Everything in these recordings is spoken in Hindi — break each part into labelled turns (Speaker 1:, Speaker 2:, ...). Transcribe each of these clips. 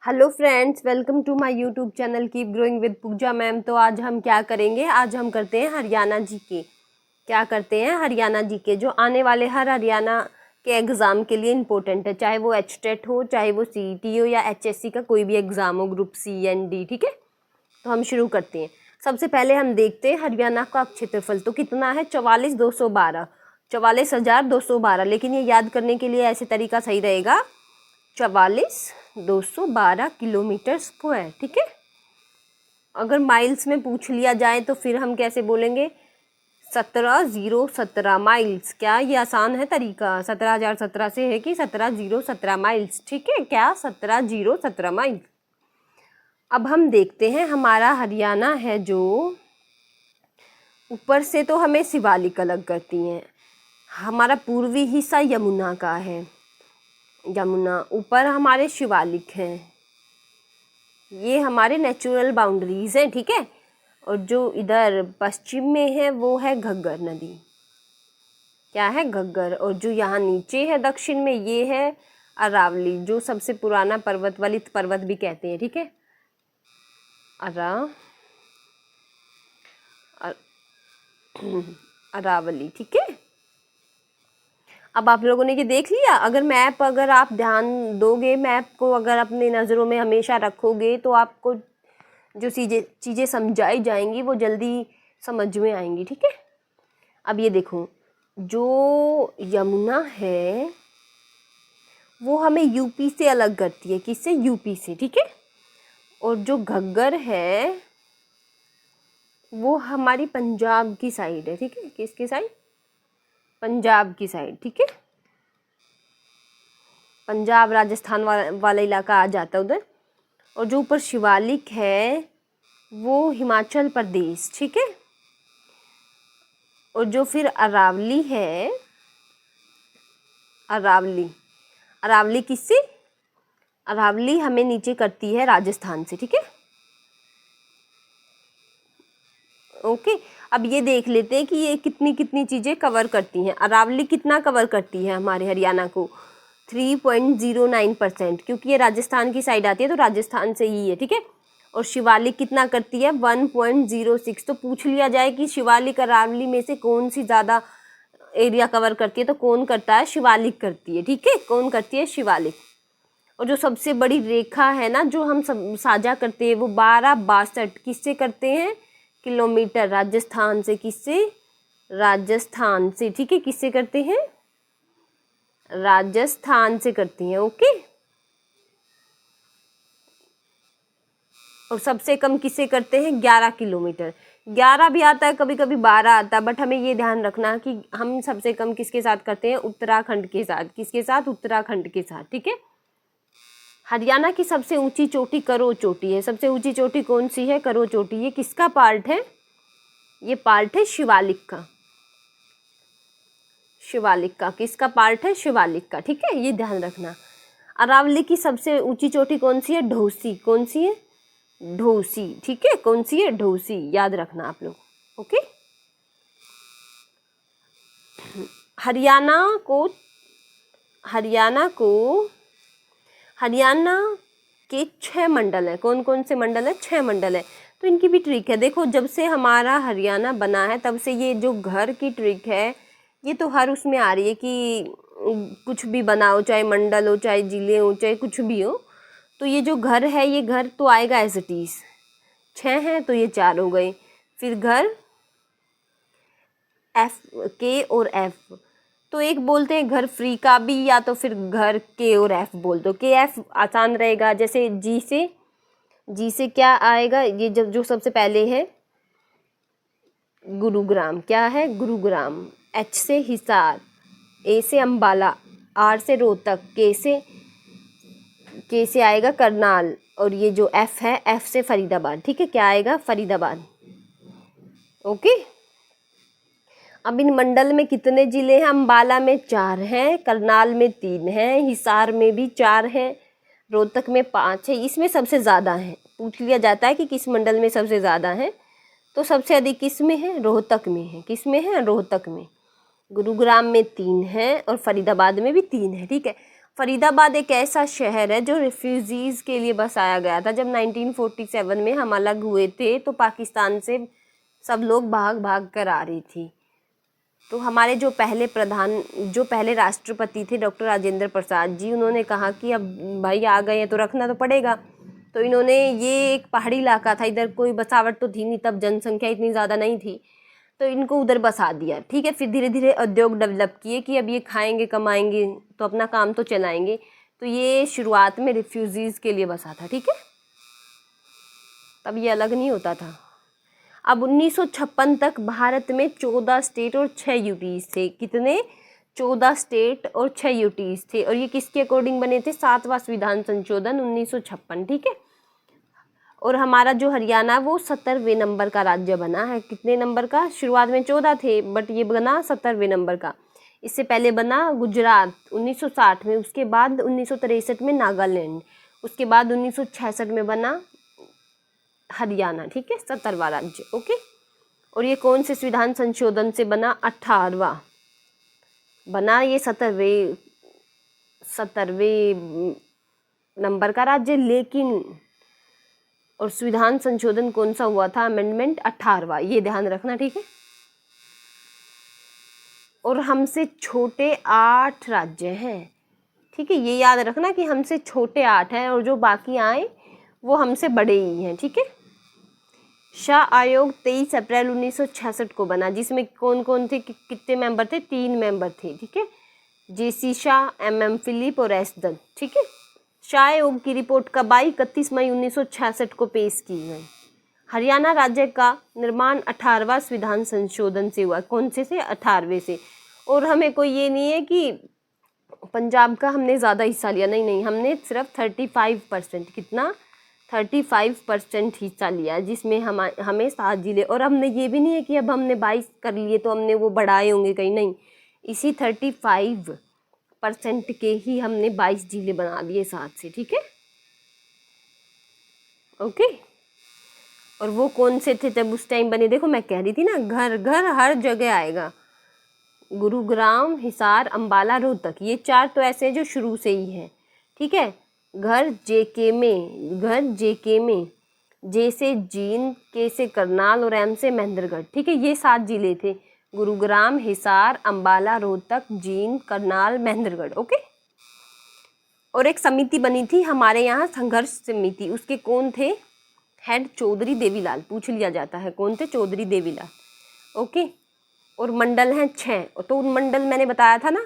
Speaker 1: Hello friends, welcome to my YouTube channel keep growing with Pooja ma'am. तो आज हम क्या करेंगे, आज हम करते हैं हरियाणा जीके। क्या करते हैं? हरियाणा जीके, जो आने वाले हर हरियाणा के एग्ज़ाम के लिए इम्पोर्टेंट है, चाहे वो एचटेट हो, चाहे वो सीईटी हो या एचएससी का कोई भी एग्ज़ाम हो, ग्रुप सी एंड डी। ठीक है, तो हम शुरू करते हैं। सबसे पहले हम देखते हैं हरियाणा का क्षेत्रफल तो कितना है, 44,212, 44,212। लेकिन ये याद करने के लिए ऐसे तरीका सही रहेगा, 44,212 किलोमीटर स्क्वायर। ठीक है, अगर माइल्स में पूछ लिया जाए तो फिर हम कैसे बोलेंगे, 17,017 माइल्स। क्या ये आसान है तरीका? 17,017 से है कि 17,017 माइल्स। ठीक है, क्या 17,017 माइल्स। अब हम देखते हैं हमारा हरियाणा है, जो ऊपर से तो हमें शिवालिक अलग करती हैं। हमारा पूर्वी हिस्सा यमुना का है, यमुना, ऊपर हमारे शिवालिक हैं, ये हमारे नेचुरल बाउंड्रीज हैं। ठीक है, और जो इधर पश्चिम में है वो है घग्गर नदी। क्या है? घग्गर। और जो यहाँ नीचे है दक्षिण में, ये है अरावली, जो सबसे पुराना पर्वत वाली पर्वत भी कहते हैं। ठीक है, अरावली। ठीक है, अब आप लोगों ने ये देख लिया। अगर आप ध्यान दोगे, मैप को अगर अपनी नज़रों में हमेशा रखोगे, तो आपको जो चीज़ें समझाई जाएंगी वो जल्दी समझ में आएंगी। ठीक है, अब ये देखो, जो यमुना है वो हमें यूपी से अलग करती है। किससे? यूपी से। ठीक है, और जो घग्गर है वो हमारी पंजाब की साइड है। ठीक है, किसकी साइड? पंजाब की साइड। ठीक है, पंजाब राजस्थान वाला इलाका आ जाता है उधर। और जो ऊपर शिवालिक है वो हिमाचल प्रदेश। ठीक है, और जो फिर अरावली है, अरावली किससे? अरावली हमें नीचे करती है राजस्थान से। ठीक है, ओके। अब ये देख लेते हैं कि ये कितनी कितनी चीज़ें कवर करती हैं। अरावली कितना कवर करती है हमारे हरियाणा को? 3.09%, क्योंकि ये राजस्थान की साइड आती है तो राजस्थान से ही है। ठीक है, और शिवालिक कितना करती है? 1.06। तो पूछ लिया जाए कि शिवालिक अरावली में से कौन सी ज़्यादा एरिया कवर करती है, तो कौन करता है? शिवालिक करती है। ठीक है, कौन करती है? शिवालिक। और जो सबसे बड़ी रेखा है ना, जो हम सब साझा करते हैं, वो 1262 किससे करते हैं? किलोमीटर। राजस्थान से। किससे? राजस्थान से। ठीक है, किससे करते हैं? राजस्थान से करती हैं। ओके, और सबसे कम किससे करते हैं? 11 किलोमीटर। 11 भी आता है, कभी कभी 12 आता है, बट हमें ये ध्यान रखना कि हम सबसे कम किसके साथ करते हैं? उत्तराखंड के साथ। किसके साथ? उत्तराखंड के साथ। ठीक है, हरियाणा की सबसे ऊंची चोटी करो चोटी है। सबसे ऊंची चोटी कौन सी है? करो चोटी। ये किसका पार्ट है? ये पार्ट है शिवालिक का। शिवालिक का किसका पार्ट है? शिवालिक का। ठीक है, ये ध्यान रखना। अरावली की सबसे ऊंची चोटी कौन सी है? ढोसी। कौन सी है? ढोसी। ठीक है, कौन सी है? ढोसी। याद रखना आप लोग। ओके, हरियाणा को हरियाणा के 6 मंडल हैं। कौन कौन से मंडल है? 6 मंडल है। तो इनकी भी ट्रिक है। देखो, जब से हमारा हरियाणा बना है तब से ये जो घर की ट्रिक है, ये तो हर उसमें आ रही है कि कुछ भी बनाओ, चाहे मंडल हो, चाहे जिले हो, चाहे कुछ भी हो, तो ये जो घर है, ये घर तो आएगा एज इट इज। 6 हैं तो ये 4 हो गए। फिर घर एफ, के और एफ, तो एक बोलते हैं घर फ्री का भी, या तो फिर घर के और एफ बोल दो। के एफ आसान रहेगा। जैसे जी से क्या आएगा? ये जब जो सबसे पहले है गुरुग्राम। क्या है? गुरुग्राम। एच से हिसार, ए से अंबाला, आर से रोहतक, के से आएगा करनाल, और ये जो एफ है, एफ से फरीदाबाद। ठीक है, क्या आएगा? फरीदाबाद। ओके, अब इन मंडल में कितने जिले हैं? अंबाला में 4 हैं, करनाल में 3 हैं, हिसार में भी 4 हैं, रोहतक में 5 है। इसमें सबसे ज़्यादा है। पूछ लिया जाता है कि किस मंडल में सबसे ज़्यादा है, तो सबसे अधिक किस में है? रोहतक में है। किस में है? रोहतक में। गुरुग्राम में 3 है और फरीदाबाद में भी 3 है। ठीक है, फरीदाबाद एक ऐसा शहर है जो रिफ्यूजीज़ के लिए बसाया गया था। जब 1947 में हम अलग हुए थे तो पाकिस्तान से सब लोग भाग भाग कर आ रही थी। तो हमारे जो पहले राष्ट्रपति थे डॉक्टर राजेंद्र प्रसाद जी, उन्होंने कहा कि अब भाई आ गए हैं तो रखना तो पड़ेगा। तो इन्होंने, ये एक पहाड़ी इलाका था, इधर कोई बसावट तो थी नहीं, तब जनसंख्या इतनी ज़्यादा नहीं थी, तो इनको उधर बसा दिया। ठीक है, फिर धीरे धीरे उद्योग डेवलप किए कि अब ये खाएंगे कमाएंगे तो अपना काम तो चलाएंगे। तो ये शुरुआत में रिफ्यूजीज़ के लिए बसा था। ठीक है, तब ये अलग नहीं होता था। अब 1956 तक भारत में 14 स्टेट और 6 यूटीज़ थे। कितने? 14 स्टेट और 6 यूटीज़ थे। और ये किसके अकॉर्डिंग बने थे? 7वां संविधान संशोधन 1956। ठीक है, और हमारा जो हरियाणा वो 70वें नंबर का राज्य बना है। कितने नंबर का? शुरुआत में 14 थे बट ये बना 70वें नंबर का। इससे पहले बना गुजरात 1960 में, उसके बाद 1963 में नागालैंड, उसके बाद 1966 में बना हरियाणा। ठीक है, 70वां राज्य। ओके, और ये कौन से संविधान संशोधन से बना? 18वां बना ये 70वें नंबर का राज्य। लेकिन और संविधान संशोधन कौन सा हुआ था? अमेंडमेंट 18वां, ये ध्यान रखना। ठीक है, और हमसे छोटे 8 राज्य हैं। ठीक है, ये याद रखना कि हमसे छोटे 8 हैं और जो बाकी आए वो हमसे बड़े ही हैं। ठीक है, शाह आयोग 23 अप्रैल 1966 को बना, जिसमें कौन कौन थे? कितने मेंबर थे? 3 मेंबर थे। ठीक है, जेसी शाह, MM फिलिप और एस दत्त। ठीक है, शाह आयोग की रिपोर्ट कब आई? 31 मई 1966 को पेश की गई। हरियाणा राज्य का निर्माण 18वां संविधान संशोधन से हुआ। कौन से? 18वें से। और हमें कोई ये नहीं है कि पंजाब का हमने ज़्यादा हिस्सा लिया, नहीं नहीं, हमने सिर्फ 35%, कितना? 35% हिस्सा लिया, जिसमें हमें 7 जिले। और हमने ये भी नहीं है कि अब हमने 22 कर लिए तो हमने वो बढ़ाए होंगे कहीं, नहीं, इसी 35% के ही हमने 22 जिले बना दिए 7 से। ठीक है, ओके। और वो कौन से थे जब उस टाइम बने? देखो मैं कह रही थी ना, घर घर हर जगह आएगा। गुरुग्राम, हिसार, अंबाला, रोहतक, ये 4 तो ऐसे हैं जो शुरू से ही हैं। ठीक है, घर जेके में, जे से जींद, के से करनाल और एम से महेंद्रगढ़। ठीक है, ये 7 जिले थे। गुरुग्राम, हिसार, अंबाला, रोहतक, जींद, करनाल, महेंद्रगढ़। ओके, और एक समिति बनी थी हमारे यहाँ, संघर्ष समिति, उसके कौन थे हेड? चौधरी देवीलाल। पूछ लिया जाता है कौन थे? चौधरी देवीलाल। ओके, और मंडल हैं 6। तो उन मंडल मैंने बताया था ना,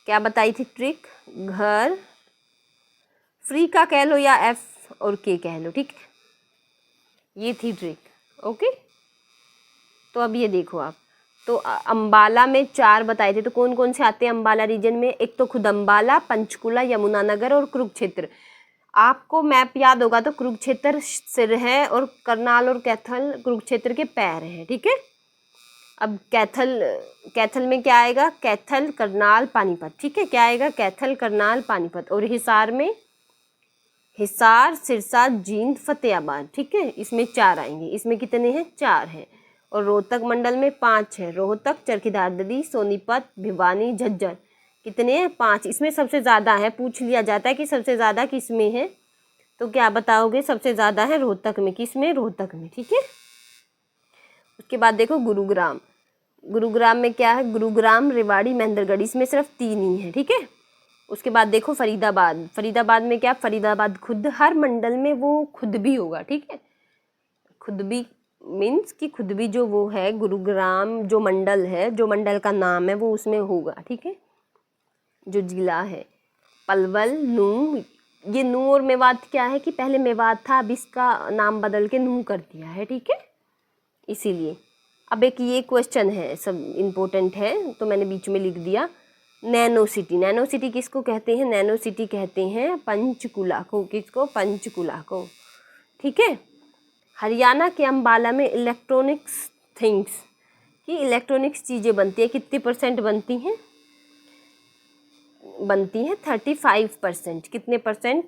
Speaker 1: क्या बताई थी ट्रिक? घर फ्री का कह लो या F और K कह लो। ठीक है, ये थी ट्रिक। ओके, तो अब ये देखो आप, तो अंबाला में 4 बताए थे। तो कौन कौन से आते हैं अंबाला रीजन में? एक तो खुद अंबाला, पंचकुला, यमुनानगर और कुरुक्षेत्र। आपको मैप याद होगा तो कुरुक्षेत्र सिर है और करनाल और कैथल कुरुक्षेत्र के पैर हैं। ठीक है, अब कैथल में क्या आएगा? कैथल, करनाल, पानीपत। ठीक है, क्या आएगा? कैथल, करनाल, पानीपत। और हिसार में हिसार, सिरसा, जींद, फतेहाबाद। ठीक है, इसमें 4 आएंगे। इसमें कितने हैं? 4 हैं। और रोहतक मंडल में 5 है। रोहतक, चरखी दादरी, सोनीपत, भिवानी, झज्जर। कितने हैं? 5। इसमें सबसे ज़्यादा है, पूछ लिया जाता है कि सबसे ज़्यादा किस में है, तो क्या बताओगे? सबसे ज़्यादा है रोहतक में। किस में? रोहतक में। ठीक है, उसके बाद देखो गुरुग्राम में क्या है? गुरुग्राम, रेवाड़ी, महेंद्रगढ़, इसमें सिर्फ 3 ही है। ठीक है, उसके बाद देखो फरीदाबाद में क्या? फरीदाबाद खुद, हर मंडल में वो खुद भी होगा। ठीक है, खुद भी मीन्स कि खुद भी जो वो है, गुरुग्राम जो मंडल है, जो मंडल का नाम है वो उसमें होगा। ठीक है, जो जिला है पलवल, नूंह, ये नूंह और मेवात क्या है कि पहले मेवात था, अब इसका नाम बदल के नूंह कर दिया है। ठीक है, इसीलिए। अब एक ये क्वेश्चन है, सब इम्पोर्टेंट है तो मैंने बीच में लिख दिया। नैनो सिटी किसको कहते हैं? नैनो सिटी कहते हैं पंचकुला को। किसको? पंचकुला को। ठीक है, हरियाणा के अंबाला में इलेक्ट्रॉनिक्स चीज़ें बनती है। कितनी % बनती हैं? 35%। कितने %?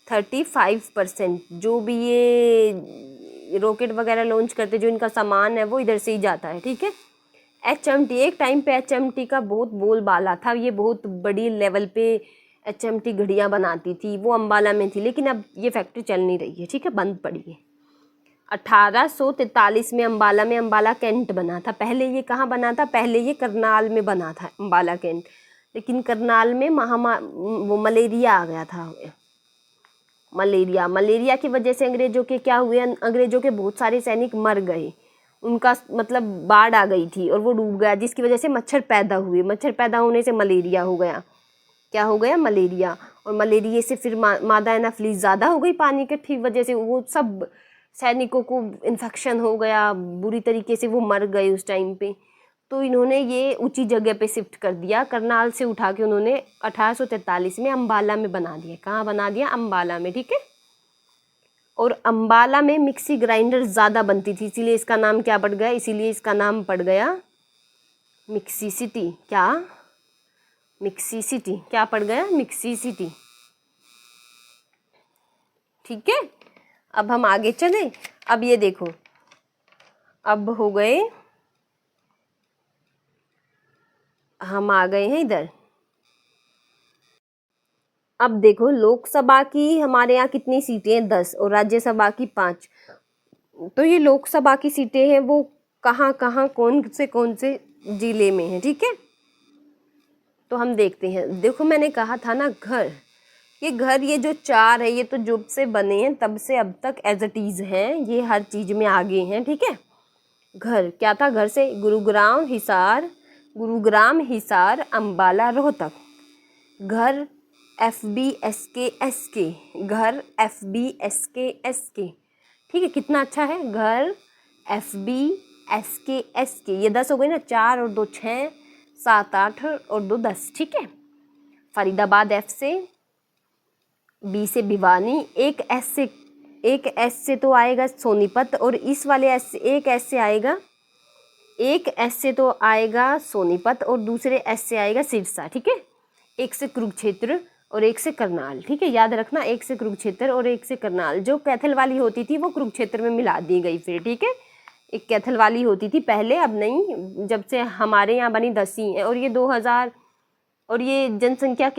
Speaker 1: 35%। जो भी ये रॉकेट वगैरह लॉन्च करते, जो इनका सामान है वो इधर से ही जाता है। ठीक है, HMT, एक टाइम पे HMT का बहुत बोलबाला था, ये बहुत बड़ी लेवल पे HMT घड़ियाँ बनाती थी, वो अम्बाला में थी, लेकिन अब ये फैक्ट्री चल नहीं रही है, ठीक है, बंद पड़ी है। 1843 में अम्बाला कैंट बना था। पहले ये कहाँ बना था? पहले ये करनाल में बना था अम्बाला कैंट, लेकिन करनाल में वो मलेरिया आ गया था। मलेरिया की वजह से अंग्रेजों के क्या हुए, अंग्रेजों के बहुत सारे सैनिक मर गए, उनका मतलब बाढ़ आ गई थी और वो डूब गया, जिसकी वजह से मच्छर पैदा हुए। मच्छर पैदा होने से मलेरिया हो गया। क्या हो गया? मलेरिया। और मलेरिया से फिर मादा एनाफ्लीज ज़्यादा हो गई पानी के ठीक वजह से, वो सब सैनिकों को इन्फेक्शन हो गया, बुरी तरीके से वो मर गए उस टाइम पे। तो इन्होंने ये ऊंची जगह पे शिफ्ट कर दिया, करनाल से उठा के उन्होंने 1843 में अम्बाला में बना दिया। कहाँ बना दिया? अम्बाला में, ठीक है। और अम्बाला में मिक्सी ग्राइंडर ज़्यादा बनती थी, इसीलिए इसका नाम क्या पड़ गया? इसीलिए इसका नाम पड़ गया मिक्सी सिटी। क्या? Mixie city. क्या पड़ गया? मिक्सी सिटी, ठीक है। अब हम आगे चले। अब ये देखो, अब हो गए, हम आ गए हैं इधर। अब देखो, लोकसभा की हमारे यहाँ कितनी सीटें हैं? 10, और राज्यसभा की 5। तो ये लोकसभा की सीटें हैं वो कहाँ कहाँ कौन से जिले में है, ठीक है। तो हम देखते हैं। देखो मैंने कहा था ना घर, ये घर, ये जो 4 है, ये तो जब से बने हैं तब से अब तक एज इट इज हैं, ये हर चीज में आगे हैं, ठीक है। घर क्या था? घर से गुरुग्राम, हिसार, अम्बाला, रोहतक। घर FBSK, घर FBSK, ठीक है। कितना अच्छा है? घर FBSK। ये 10 हो गई ना, 4 और 2 6, 7 8 और 2 10, ठीक है। फरीदाबाद F से, B से भिवानी, एक S से तो आएगा सोनीपत, और इस वाले S से, एक S से आएगा, एक S से तो आएगा सोनीपत और दूसरे S से आएगा सिरसा, ठीक है। एक से कुरुक्षेत्र और एक से करनाल, ठीक है, याद रखना, एक से कुरुक्षेत्र और एक से करनाल। जो कैथल वाली होती थी वो कुरुक्षेत्र में मिला दी गई फिर, ठीक है। एक कैथल वाली होती थी पहले, अब नहीं, जब से हमारे यहाँ बनी 10 ही है, और ये 2000, और ये जनसंख्या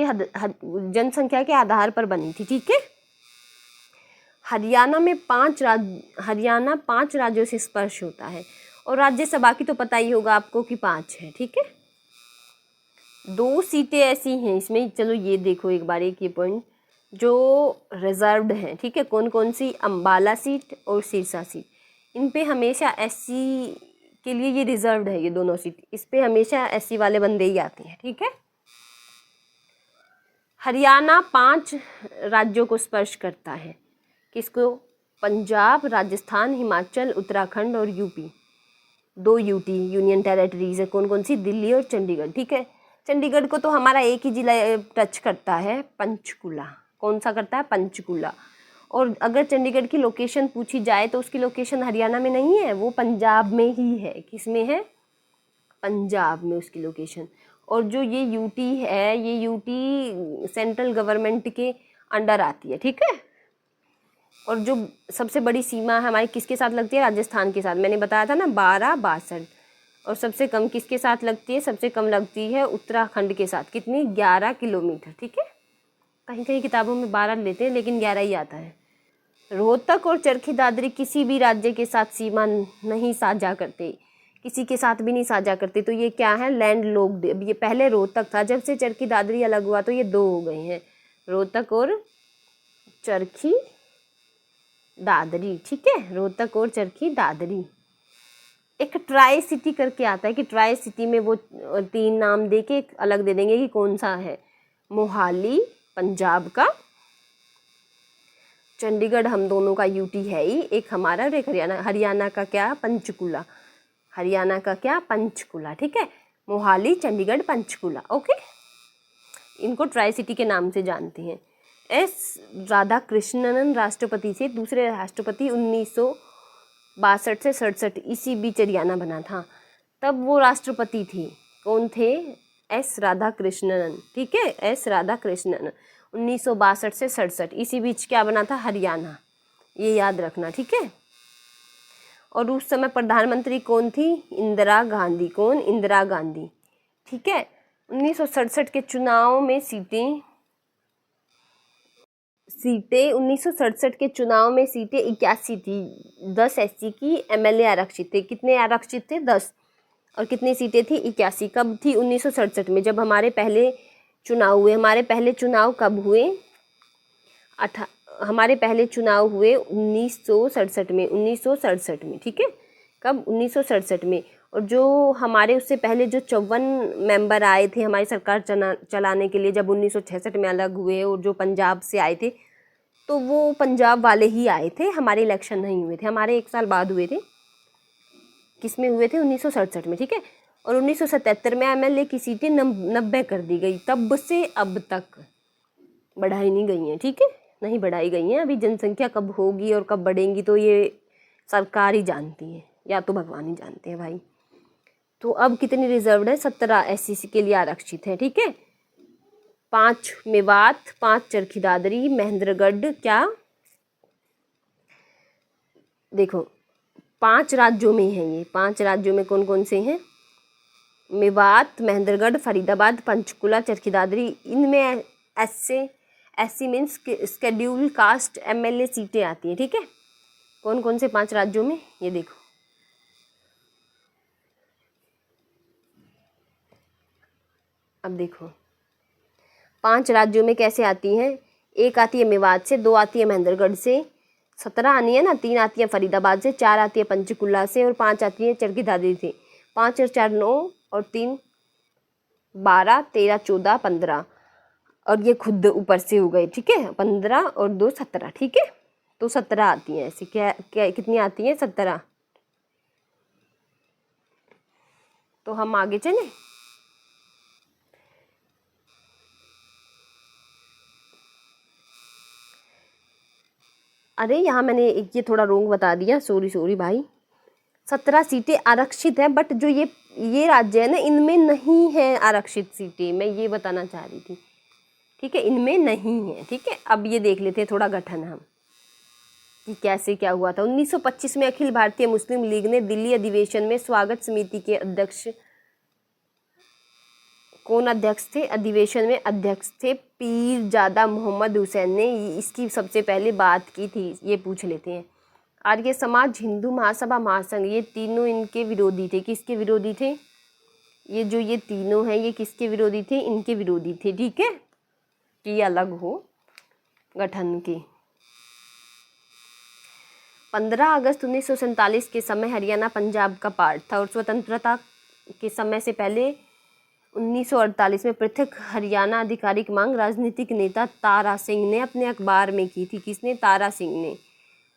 Speaker 1: के आधार पर बनी थी, ठीक है। हरियाणा 5 राज्यों से स्पर्श होता है, और राज्यसभा की तो पता ही होगा आपको कि 5 है, ठीक है। 2 सीटें ऐसी हैं इसमें, चलो ये देखो एक बार, एक ये पॉइंट जो रिजर्व्ड हैं, ठीक है। कौन कौन सी? अम्बाला सीट और सिरसा सीट। इन पे हमेशा SC के लिए ये रिजर्व्ड है, ये दोनों सीट, इस पे हमेशा SC वाले बंदे ही आते हैं, ठीक है। हरियाणा 5 राज्यों को स्पर्श करता है। किसको? पंजाब, राजस्थान, हिमाचल, उत्तराखंड और यूपी। 2 UT यूनियन टेरेटरीज है। कौन कौन सी? दिल्ली और चंडीगढ़, ठीक है। चंडीगढ़ को तो हमारा एक ही जिला टच करता है, पंचकुला। कौन सा करता है? पंचकुला। और अगर चंडीगढ़ की लोकेशन पूछी जाए तो उसकी लोकेशन हरियाणा में नहीं है, वो पंजाब में ही है। किस में है? पंजाब में उसकी लोकेशन। और जो ये UT है, ये UT सेंट्रल गवर्नमेंट के अंडर आती है, ठीक है। और जो सबसे बड़ी सीमा है हमारी किसके साथ लगती है? राजस्थान के साथ। मैंने बताया था ना 1262। और सबसे कम किसके साथ लगती है? सबसे कम लगती है उत्तराखंड के साथ। कितनी? 11 किलोमीटर, ठीक है। कहीं कहीं किताबों में 12 लेते हैं, लेकिन 11 ही आता है। रोहतक और चरखी दादरी किसी भी राज्य के साथ सीमा नहीं साझा करते, किसी के साथ भी नहीं साझा करते। तो ये क्या है? Land locked. अब ये पहले रोहतक था, जब से चरखी दादरी अलग हुआ तो ये 2 हो गए हैं, रोहतक और चरखी दादरी, ठीक है। रोहतक और चरखी दादरी। एक ट्राई सिटी करके आता है कि ट्राई सिटी में वो 3 नाम दे के अलग दे देंगे कि कौन सा है। मोहाली पंजाब का, चंडीगढ़ हम दोनों का UT है ही, एक हमारा और एक हरियाणा। हरियाणा का क्या? पंचकुला। हरियाणा का क्या? पंचकुला, ठीक है। मोहाली, चंडीगढ़, पंचकुला, ओके। इनको ट्राई सिटी के नाम से जानते हैं। S राधाकृष्णन राष्ट्रपति से, दूसरे राष्ट्रपति 1962 से 67, इसी बीच हरियाणा बना था, तब वो राष्ट्रपति थी। कौन थे? S राधाकृष्णन, ठीक है। S राधाकृष्णन 1962 से 67, इसी बीच क्या बना था? हरियाणा। ये याद रखना, ठीक है। और उस समय प्रधानमंत्री कौन थी? इंदिरा गांधी। कौन? इंदिरा गांधी, ठीक है। 1967 के चुनाव में सीटें सीटें 1967 के चुनाव में सीटें 81 थी। 10 एससी की एमएलए आरक्षित थे। कितने आरक्षित थे? 10। और कितनी सीटें थी? 81। कब थी? 1967 में, जब हमारे पहले चुनाव हुए। हमारे पहले चुनाव कब हुए? हमारे पहले चुनाव हुए 1967 में। 1967 में, ठीक है। कब? 1967 में। और जो हमारे उससे पहले जो 54 मेंबर आए थे हमारी सरकार चलाने के लिए, जब 1966 में अलग हुए, और जो पंजाब से आए थे, तो वो पंजाब वाले ही आए थे। हमारे इलेक्शन नहीं हुए थे, हमारे 1 साल बाद हुए थे। किस में हुए थे? 1967 में, ठीक है। और 1977 में एमएलए की सीटें 90 कर दी गई। तब से अब तक बढ़ाई नहीं गई हैं, ठीक है, नहीं बढ़ाई गई हैं। अभी जनसंख्या कब होगी और कब बढ़ेंगी तो ये सरकार ही जानती है, या तो भगवान ही जानते हैं भाई। तो अब कितनी रिजर्व्ड है? 17 एससी के लिए आरक्षित है, ठीक है। 5 मेवात, 5 चरखी दादरी, महेंद्रगढ़, क्या देखो 5 राज्यों में हैं ये। 5 राज्यों में कौन कौन से हैं? मेवात, महेंद्रगढ़, फरीदाबाद, पंचकुला, चरखी दादरी। इनमें SC means schedule caste MLA सीटें आती हैं, ठीक है। कौन कौन से 5 राज्यों में? ये देखो, अब देखो 5 राज्यों में कैसे आती हैं। एक आती है मेवात से, 2 आती है महेंद्रगढ़ से, 17 आनी है ना, 3 आती है फरीदाबाद से, 4 आती है पंचकुला से, और 5 आती है चरखी दादरी से। 5 और 4 9, और 3 12, 13 14 15, और ये खुद ऊपर से हो गए, ठीक है। 15 और 2 17, ठीक है। तो 17 आती हैं ऐसी। क्या कितनी आती हैं? 17। तो हम आगे चले। अरे यहाँ मैंने ये थोड़ा रोंग बता दिया, सॉरी भाई। 17 सीटें आरक्षित हैं, बट जो ये राज्य है ना, इनमें नहीं है आरक्षित सीटें। मैं ये बताना चाह रही थी, ठीक है, इनमें नहीं है, ठीक है। अब ये देख लेते हैं थोड़ा गठन हम कि कैसे क्या हुआ था। 1925 में अखिल भारतीय मुस्लिम लीग ने दिल्ली अधिवेशन में स्वागत समिति के अध्यक्ष, कौन अध्यक्ष थे? अधिवेशन में अध्यक्ष थे पीरजादा मोहम्मद हुसैन ने इसकी सबसे पहले बात की थी। ये पूछ लेते हैं। आर्य समाज, हिंदू महासभा, महासंघ, ये तीनों इनके विरोधी थे। किसके विरोधी थे? ये जो ये तीनों हैं, ये किसके विरोधी थे? इनके विरोधी थे, ठीक है, कि ये अलग हो गठन के। 15 अगस्त 1947 के समय हरियाणा पंजाब का पार्ट था, और स्वतंत्रता के समय से पहले 1948 में पृथक हरियाणा आधिकारिक मांग राजनीतिक नेता तारा सिंह ने अपने अखबार में की थी। किसने? तारा सिंह ने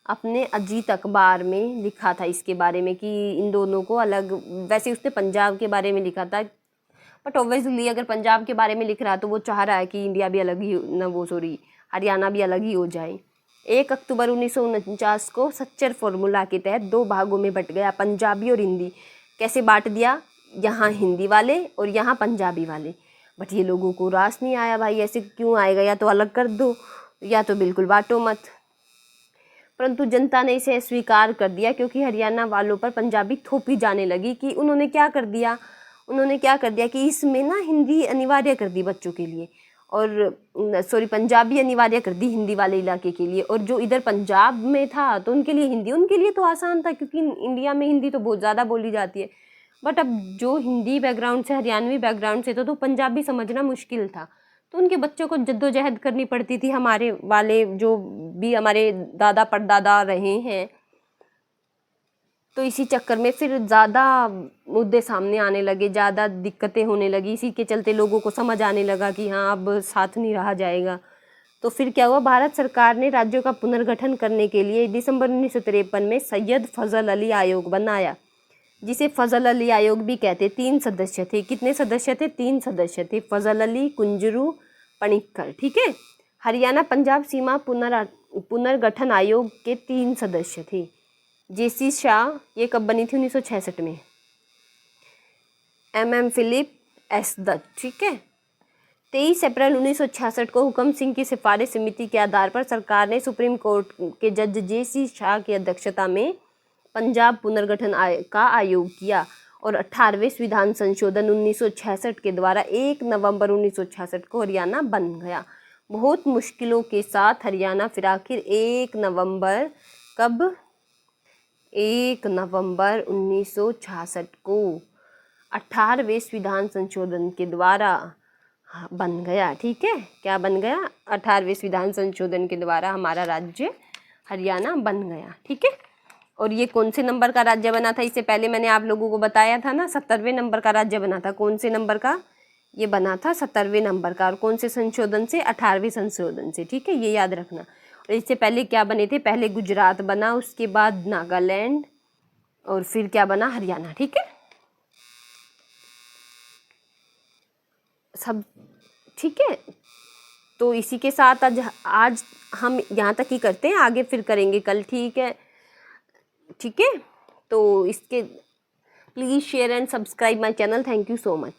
Speaker 1: अपने अजीत अखबार में लिखा था इसके बारे में कि इन दोनों को अलग। वैसे उसने पंजाब के बारे में लिखा था, बट ऑब्वियसली अगर पंजाब के बारे में लिख रहा है तो वो चाह रहा है कि इंडिया भी अलग ही हरियाणा भी अलग ही हो जाए। 1 अक्टूबर 1949 को सच्चर फॉर्मूला के तहत 2 भागों में बट गया, पंजाबी और हिंदी। कैसे बांट दिया? यहाँ हिंदी वाले और यहाँ पंजाबी वाले। बट ये लोगों को रास नहीं आया भाई, ऐसे क्यों आएगा? या तो अलग कर दो या तो बिल्कुल बांटो मत। परंतु जनता ने इसे स्वीकार कर दिया, क्योंकि हरियाणा वालों पर पंजाबी थोपी जाने लगी। कि उन्होंने क्या कर दिया कि इसमें ना हिंदी अनिवार्य कर दी बच्चों के लिए, और पंजाबी अनिवार्य कर दी हिंदी वाले इलाके के लिए। और जो इधर पंजाब में था तो उनके लिए हिंदी, उनके लिए तो आसान था, क्योंकि इंडिया में हिंदी तो बहुत ज़्यादा बोली जाती है। बट अब जो हिंदी बैकग्राउंड से, हरियाणवी बैकग्राउंड से तो पंजाबी समझना मुश्किल था, तो उनके बच्चों को जद्दोजहद करनी पड़ती थी। हमारे वाले जो भी हमारे दादा परदादा रहे हैं, तो इसी चक्कर में फिर ज़्यादा मुद्दे सामने आने लगे, ज़्यादा दिक्कतें होने लगी। इसी के चलते लोगों को समझ आने लगा कि हाँ अब साथ नहीं रहा जाएगा। तो फिर क्या हुआ? भारत सरकार ने राज्यों का पुनर्गठन करने के लिए दिसंबर 1953 में सैयद फजल अली आयोग बनाया, जिसे फजल अली आयोग भी कहते। 3 सदस्य थे। कितने सदस्य थे? 3 सदस्य थे, फजल अली, कुंजरू, पणिक्कर, ठीक है। हरियाणा पंजाब सीमा पुनर्गठन आयोग के 3 सदस्य थे। जेसी शाह, ये कब बनी थी? 1966 में। MM फिलिप, S दत्त, ठीक है। 23 अप्रैल 1966 को हुकम सिंह की सिफारिश समिति के आधार पर सरकार ने सुप्रीम कोर्ट के जज जेसी शाह की अध्यक्षता में पंजाब पुनर्गठन का आयोग किया, और 18वें विधान संशोधन 1966 के द्वारा 1 नवंबर 1966 को हरियाणा बन गया। बहुत मुश्किलों के साथ हरियाणा फिर आखिर 1 नवंबर कब 1 नवंबर 1966 को 18वें संविधान संशोधन के द्वारा बन गया। ठीक है, क्या बन गया? 18वें संविधान संशोधन के द्वारा हमारा राज्य हरियाणा बन गया। ठीक है, और ये कौन से नंबर का राज्य बना था? इससे पहले मैंने आप लोगों को बताया था ना, 70वें नंबर का राज्य बना था। कौन से नंबर का? ये बना था 70वें नंबर का। और कौन से संशोधन से? 18वें संशोधन से। ठीक है, ये याद रखना। और इससे पहले क्या बने थे? पहले गुजरात बना, उसके बाद नागालैंड, और फिर क्या बना? हरियाणा। ठीक है, सब ठीक है। तो इसी के साथ आज हम यहाँ तक ही करते हैं, आगे फिर करेंगे कल। ठीक है, ठीक है। तो इसके please share and subscribe my channel. Thank you so much.